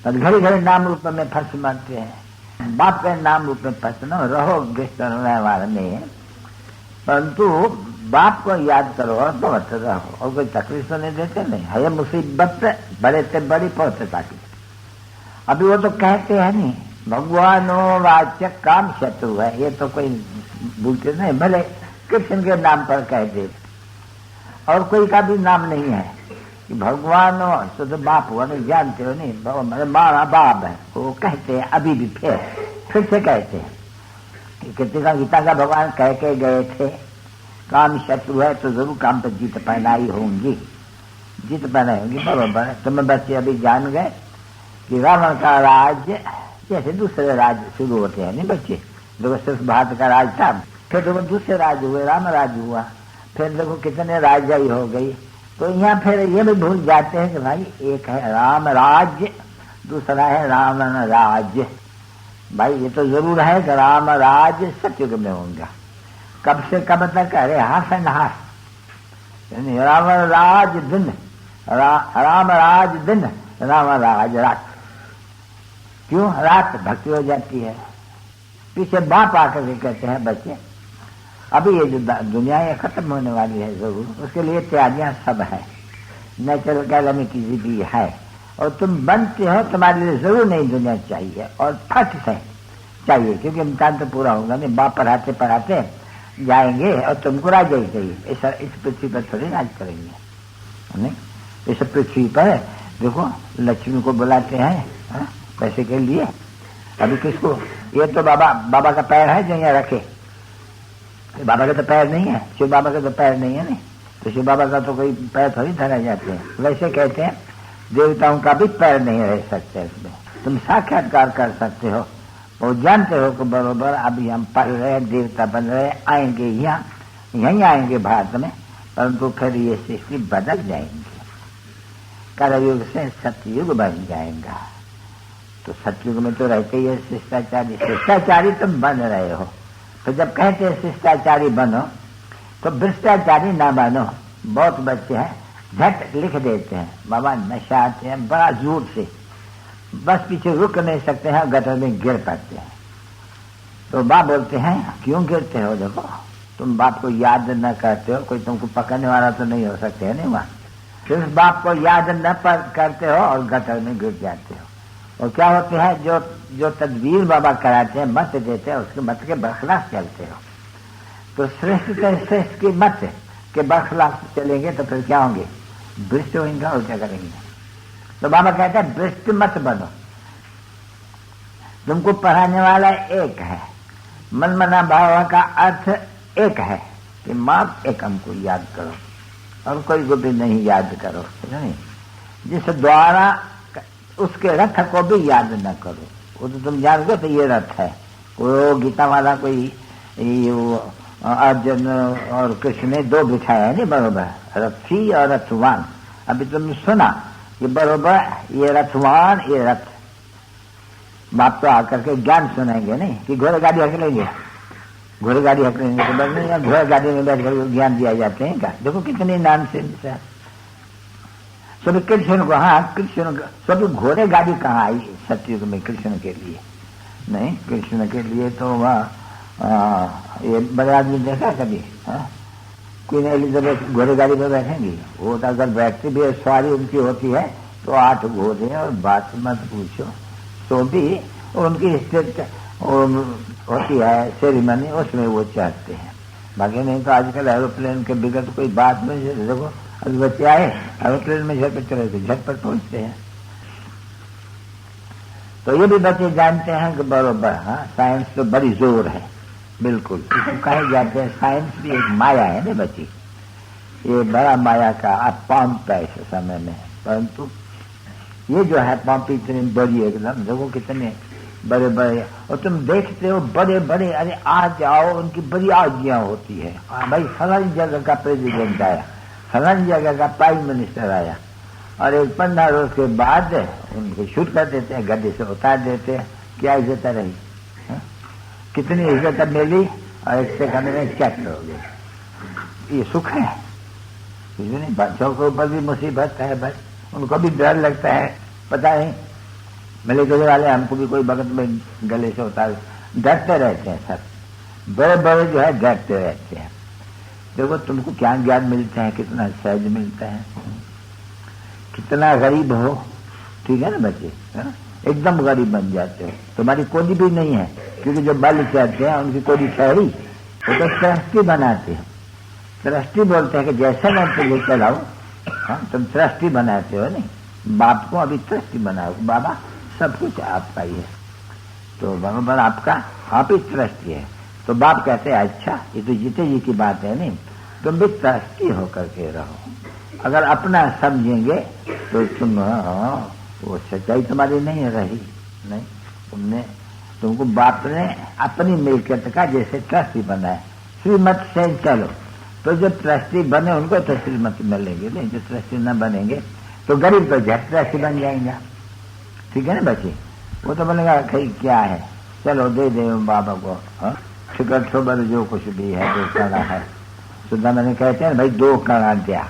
पर घड़ी घड़ी नाम रूप में फंस मानते हैं। बाप के नाम रूप में फंस न रहो गृहस्थ व्यवहार में, परंतु बाप को याद करो और पवित्र रहो, और कोई तकलीफ तो नहीं देते नहीं है। ये मुसीबत बड़े से बड़ी पवित्रता की। अभी वो तो कहते हैं नहीं भगवानो वाच्य काम शत्रु है, ये तो कोई बोलते नहीं, भले कृष्ण के नाम पर कह दे और कोई का भी नाम नहीं है कि भगवान तो बाप हुआ नहीं, जानते हो नहीं, मारा बाप है वो कहते हैं। अभी भी फिर से कहते हैं कि कितने गीता का भगवान कह के गए थे काम शत्रु है तो जरूर काम पर जीत पहनाई होंगी, जीत पहनाई होंगी। बरोबर है। तुम्हें बच्चे अभी जान गए कि रावण का राज्य जैसे दूसरे राज्य शुरू होते हैं नहीं बच्चे, देखो सिर्फ भारत का राज था, फिर देखो दूसरे राज्य हुए, राम राज्य हुआ, फिर देखो कितने राजाई हो गई। तो यहाँ फिर ये भी भूल जाते हैं कि भाई एक है राम राज्य, दूसरा है रावण राज्य। भाई ये तो जरूर है कि राम राज्य सत्युग में होगा। कब से कब तक? अरे हाफ एंड हाफ, रावण राज दिन, राम राज दिन, राम राज रात। क्यों? रात भक्ति हो जाती है। पीछे बाप आकर के कहते हैं बच्चे अभी ये जो दुनिया ये खत्म होने वाली है जरूर, उसके लिए तैयारियां सब है, नेचुरल कैलेमिटी भी है, और तुम बनते हो, तुम्हारे लिए जरूर नई दुनिया चाहिए और फट से चाहिए, क्योंकि इम्तिहान तो पूरा होगा नहीं। बाप पढ़ाते पढ़ाते जाएंगे और तुमको राज ही चाहिए। इस पृथ्वी पर थोड़ी राज करेंगे नहीं। इस पृथ्वी पर देखो लक्ष्मी को बुलाते हैं पैसे के लिए। अभी किसको? ये तो बाबा का पैर है जो यहाँ रखे, बाबा का तो पैर नहीं है, शिव बाबा का तो पैर नहीं है नहीं, तो शिव बाबा का तो कोई पैर थोड़ी धरा जाते हैं। वैसे कहते हैं देवताओं का भी पैर नहीं रह सकते इसमें, तुम साक्षात्कार कर सकते हो। वो जानते हो कि बरोबर अभी हम पढ़ रहे, देवता बन रहे, आएंगे यहीं आएंगे भारत में, परंतु फिर ये सृष्टि बदल जाएंगे, कलयुग से सतयुग बन जाएगा। तो सतयुग में तो रहते ही शिष्टाचारी तुम बन रहे हो। तो जब कहते हैं शिष्टाचारी बनो तो भ्रष्टाचारी ना बनो। बहुत बच्चे हैं झट लिख देते हैं बाबा नशा आते हैं बड़ा जोर से, बस पीछे रुक नहीं सकते हैं, गटर में गिर पड़ते हैं। तो बाप बोलते हैं क्यों गिरते हो? देखो तुम बाप को याद न करते हो, कोई तुमको पकड़ने वाला तो नहीं हो सकते है नहीं वहां, सिर्फ बाप को याद न करते हो और गटर में गिर जाते हो। और क्या होते हैं जो तदबीर बाबा कराते हैं, मत देते हैं, उसके मत के बरखलाफ चलते हो। तो श्रेष्ठ की मत के बरखलाफ चलेंगे तो फिर क्या होंगे? भ्रष्ट होंगे और क्या करेंगे? तो बाबा कहते हैं भ्रष्ट मत बनो, तुमको पढ़ाने वाला एक है, मन मना भाव का अर्थ एक है कि माँ एक हमको याद करो और कोई को भी नहीं याद करो, नहीं जिस द्वारा उसके रथ को भी याद न करो। वो तो तुम जान गए तो ये रथ है, वो गीता वाला कोई अर्जुन और कृष्ण ने दो बिठाया है नहीं बरोबर, रथी और रथवान। अभी तुमने सुना कि बरोबर ये रथवान ये रथ, बाप तो आकर के ज्ञान सुनाएंगे नहीं कि घोड़े गाड़ी हक लेंगे, घोड़े गाड़ी हक लेंगे तो बस नहीं, घोड़े गाड़ी में बैठ कर ज्ञान दिया जाते हैं क्या? देखो कितनी नाम से सभी कृष्ण को, हाँ कृष्ण सभी घोड़े गाड़ी कहाँ आई सतयुग में कृष्ण के लिए? नहीं, कृष्ण के लिए तो वह ये बड़े आदमी देखा कभी? क्वीन एलिजाबेथ घोड़े गाड़ी में बैठेंगी? वो तो अगर बैठती भी सवारी उनकी होती है तो 8 घोड़े और बात मत पूछो। तो भी उनकी स्टेट होती है सेरेमनी, उसमें वो चढ़ते हैं। बाकी नहीं तो आजकल एरोप्लेन के बिगड़ कोई बात नहीं। देखो अभी बच्चे आए एरोप्लेन में झटपट चले थे, झटपट पहुंचते हैं। तो ये भी बच्चे जानते हैं कि बरोबर हाँ साइंस तो बड़ी जोर है, बिल्कुल इसको कहे जाते हैं साइंस भी एक माया है ना बच्ची, ये बड़ा माया का पंप है इस समय में। परंतु ये जो है पंप इतनी बड़ी एकदम, देखो कितने बड़े बड़े, और तुम देखते हो बड़े बड़े, अरे आ जाओ उनकी बड़ी आज्ञा होती है। भाई फलानी जगह का प्रेसिडेंट आया, फलानी जगह का प्राइम मिनिस्टर आया, और एक 15 रोज के बाद उनको शूट कर देते हैं, गड्ढे से उतार देते हैं। क्या इज्जत रही? कितनी इज्जत मिली और 1 सेकंड में चैप्ट हो गई। ये सुख है? कुछ नहीं। बच्चों के ऊपर भी मुसीबत है, बस उनको भी डर लगता है, पता नहीं मिले गले वाले हमको भी कोई भगत में गले से होता है, डरते रहते हैं सब, बड़े बड़े जो है डरते रहते हैं। देखो तुमको क्या ज्ञान मिलता है, कितना सहज मिलता है, कितना गरीब हो, ठीक है ना बच्चे, एकदम गरीब बन जाते हो, तुम्हारी कोई भी नहीं है, क्योंकि जो बल चाहते हैं उनकी कोई ठहरी, वो तो सृष्टि बनाते हैं। सृष्टि बोलते हैं कि जैसे मैं तुझे चलाऊ, तुम सृष्टि बनाते हो नहीं, बाप को अभी सृष्टि बनाओ, बाबा सब कुछ आपका ही है, तो बराबर आपका आप ही सृष्टि है। तो बाप कहते हैं अच्छा ये तो जीते जी की बात है, नहीं तुम भी सृष्टि होकर के रहो। अगर अपना समझेंगे तो तुम वो सच्चाई तुम्हारी नहीं रही, नहीं तुमको बाप ने अपनी मिल्कियत का जैसे ट्रस्टी बनाया, श्रीमत से चलो, तो जो ट्रस्टी बने उनको तो श्रीमत मिलेंगे, नहीं जो ट्रस्टी न बनेंगे तो गरीब तो झट ट्रस्टी बन जाएंगे, ठीक है ना बच्चे। वो तो बोलेगा कहीं क्या है, चलो दे दे बाबा को, टिकट ठोबर जो कुछ भी है, जो कड़ा है, सुधा मैंने कहते हैं भाई 2 कड़ा दिया,